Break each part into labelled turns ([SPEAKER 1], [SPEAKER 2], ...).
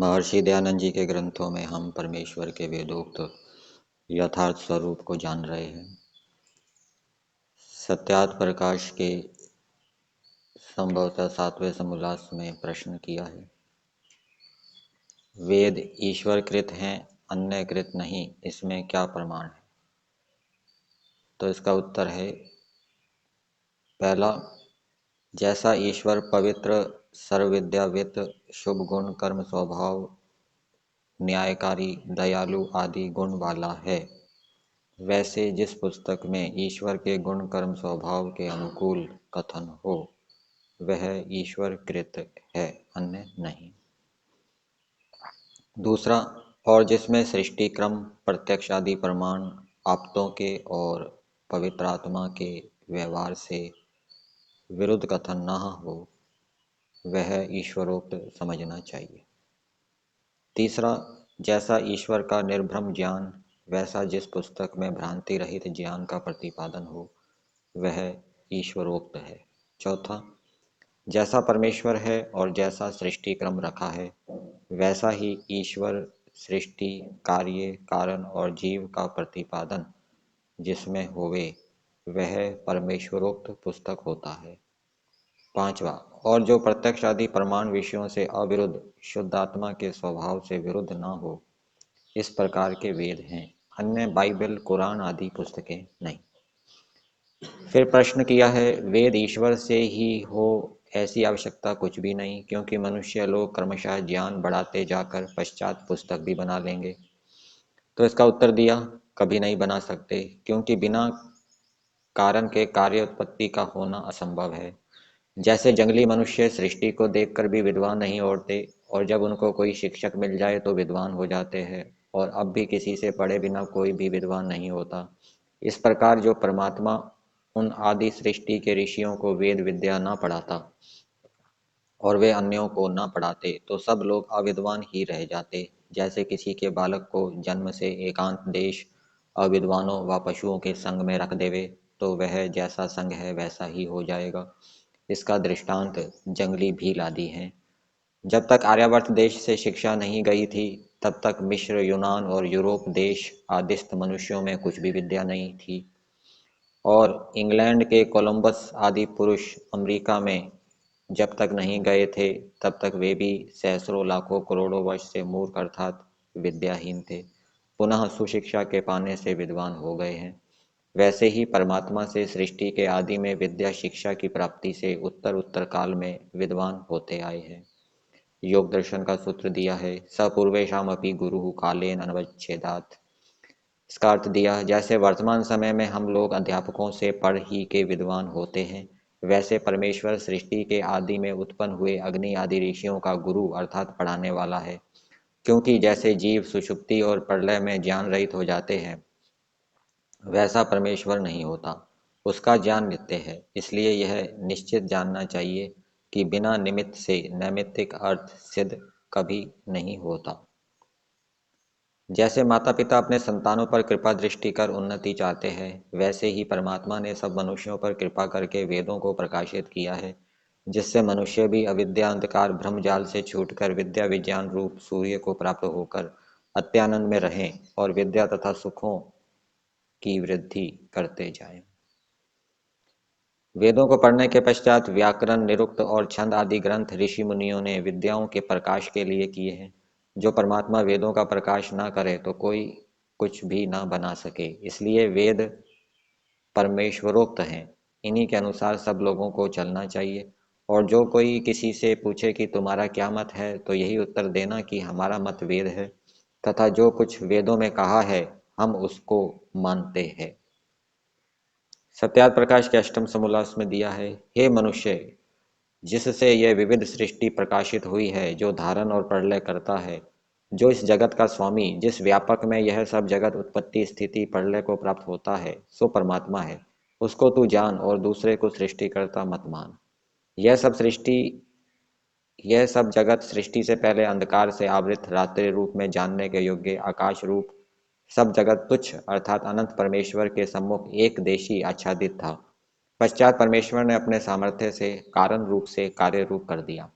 [SPEAKER 1] महर्षि दयानंद जी के ग्रंथों में हम परमेश्वर के वेदोक्त यथार्थ स्वरूप को जान रहे हैं। सत्यार्थ प्रकाश के संभवतः 7वें समोल्लास में प्रश्न किया है, वेद ईश्वर कृत हैं, अन्य कृत नहीं, इसमें क्या प्रमाण है? तो इसका उत्तर है, पहला, जैसा ईश्वर पवित्र सर्वविद्यावित शुभ गुण कर्म स्वभाव न्यायकारी दयालु आदि गुण वाला है, वैसे जिस पुस्तक में ईश्वर के गुण कर्म स्वभाव के अनुकूल कथन हो वह ईश्वर कृत है, अन्य नहीं। दूसरा, और जिसमें सृष्टि क्रम प्रत्यक्ष आदि प्रमाण आप्तों के और पवित्र आत्मा के व्यवहार से विरुद्ध कथन न हो वह ईश्वरोक्त समझना चाहिए। तीसरा, जैसा ईश्वर का निर्भ्रम ज्ञान वैसा जिस पुस्तक में भ्रांति रहित ज्ञान का प्रतिपादन हो वह ईश्वरोक्त है। चौथा, जैसा परमेश्वर है और जैसा सृष्टि क्रम रखा है वैसा ही ईश्वर सृष्टि कार्य कारण और जीव का प्रतिपादन जिसमें होवे वह परमेश्वरोक्त पुस्तक होता है। पांचवा, और जो प्रत्यक्ष आदि प्रमाण विषयों से अविरुद्ध शुद्ध आत्मा के स्वभाव से विरुद्ध न हो इस प्रकार के वेद हैं, अन्य बाइबल कुरान आदि पुस्तकें नहीं। फिर प्रश्न किया है, वेद ईश्वर से ही हो ऐसी आवश्यकता कुछ भी नहीं, क्योंकि मनुष्य लोग क्रमशः ज्ञान बढ़ाते जाकर पश्चात पुस्तक भी बना लेंगे। तो इसका उत्तर दिया, कभी नहीं बना सकते, क्योंकि बिना कारण के कार्य उत्पत्ति का होना असंभव है। जैसे जंगली मनुष्य सृष्टि को देखकर भी विद्वान नहीं होते और जब उनको कोई शिक्षक मिल जाए तो विद्वान हो जाते हैं, और अब भी किसी से पढ़े बिना कोई भी विद्वान नहीं होता। इस प्रकार जो परमात्मा उन आदि सृष्टि के ऋषियों को वेद विद्या न पढ़ाता और वे अन्यों को न पढ़ाते तो सब लोग अविद्वान ही रह जाते। जैसे किसी के बालक को जन्म से एकांत देश अविद्वानों व पशुओं के संग में रख देवे तो वह जैसा संग है वैसा ही हो जाएगा। इसका दृष्टांत जंगली भील आदि हैं। जब तक आर्यावर्त देश से शिक्षा नहीं गई थी तब तक मिस्र, यूनान और यूरोप देश आदिस्थ मनुष्यों में कुछ भी विद्या नहीं थी, और इंग्लैंड के कोलंबस आदि पुरुष अमेरिका में जब तक नहीं गए थे तब तक वे भी सहस्रों लाखों करोड़ों वर्ष से मूर्ख अर्थात विद्याहीन थे, पुनः सुशिक्षा के पाने से विद्वान हो गए हैं। वैसे ही परमात्मा से सृष्टि के आदि में विद्या शिक्षा की प्राप्ति से उत्तर उत्तर काल में विद्वान होते आए हैं। योग दर्शन का सूत्र दिया है, स पूर्वेशाम अपि गुरु कालेन अनवच्छेदात्। इसका अर्थ दिया, जैसे वर्तमान समय में हम लोग अध्यापकों से पढ़ ही के विद्वान होते हैं, वैसे परमेश्वर सृष्टि के आदि में उत्पन्न हुए अग्नि आदि ऋषियों का गुरु अर्थात पढ़ाने वाला है। क्योंकि जैसे जीव सुषुप्ति और प्रलय में ज्ञान रहित हो जाते हैं वैसा परमेश्वर नहीं होता, उसका ज्ञान नित्य है। इसलिए यह निश्चित जानना चाहिए कि बिना निमित्त से नैमित्तिक अर्थ सिद्ध कभी नहीं होता। जैसे माता पिता अपने संतानों पर कृपा दृष्टि कर उन्नति चाहते हैं वैसे ही परमात्मा ने सब मनुष्यों पर कृपा करके वेदों को प्रकाशित किया है, जिससे मनुष्य भी अविद्या अंधकार भ्रमजाल से छूटकर विद्या विज्ञान रूप सूर्य को प्राप्त होकर अत्यानंद में रहें और विद्या तथा सुखों की वृद्धि करते जाएं। वेदों को पढ़ने के पश्चात व्याकरण, निरुक्त और छंद आदि ग्रंथ ऋषि मुनियों ने विद्याओं के प्रकाश के लिए किए हैं। जो परमात्मा वेदों का प्रकाश न करे तो कोई कुछ भी न बना सके, इसलिए वेद परमेश्वरोक्त हैं। इन्हीं के अनुसार सब लोगों को चलना चाहिए, और जो कोई किसी से पूछे कि तुम्हारा क्या मत है तो यही उत्तर देना कि हमारा मत वेद है, तथा जो कुछ वेदों में कहा है हम उसको मानते हैं। सत्यार्थ प्रकाश के अष्टम समोल्लास में दिया है, हे मनुष्य, जिससे यह विविध सृष्टि प्रकाशित हुई है, जो धारण और प्रलय करता है, जो इस जगत का स्वामी, जिस व्यापक में यह सब जगत उत्पत्ति स्थिति प्रलय को प्राप्त होता है, सो परमात्मा है। उसको तू जान और दूसरे को सृष्टि करता मत मान। यह सब जगत सृष्टि से पहले अंधकार से आवृत रात्रि रूप में जानने के योग्य आकाश रूप सब जगत तुच्छ अर्थात अनंत परमेश्वर के सम्मुख एक देशी आच्छादित था। पश्चात परमेश्वर ने अपने सामर्थ्य से कारण रूप से कार्य रूप कर दिया।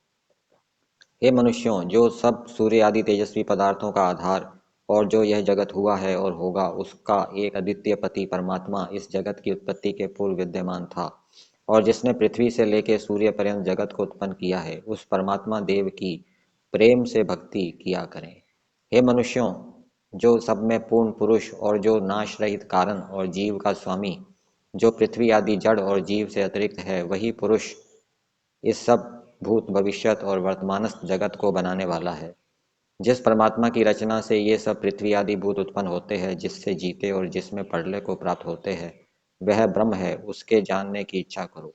[SPEAKER 1] हे मनुष्यों, जो सब सूर्य आदि तेजस्वी पदार्थों का आधार और जो यह जगत हुआ है और होगा, उसका एक अद्वितीय पति परमात्मा इस जगत की उत्पत्ति के पूर्व विद्यमान था, और जिसने पृथ्वी से लेकर सूर्य पर्यंत जगत को उत्पन्न किया है, उस परमात्मा देव की प्रेम से भक्ति किया करें। हे मनुष्यों, जो सब में पूर्ण पुरुष और जो नाश रहित कारण और जीव का स्वामी, जो पृथ्वी आदि जड़ और जीव से अतिरिक्त है, वही पुरुष इस सब भूत भविष्यत और वर्तमानस्थ जगत को बनाने वाला है। जिस परमात्मा की रचना से ये सब पृथ्वी आदि भूत उत्पन्न होते हैं, जिससे जीते और जिसमें प्रलय को प्राप्त होते हैं, वह ब्रह्म है, उसके जानने की इच्छा करो।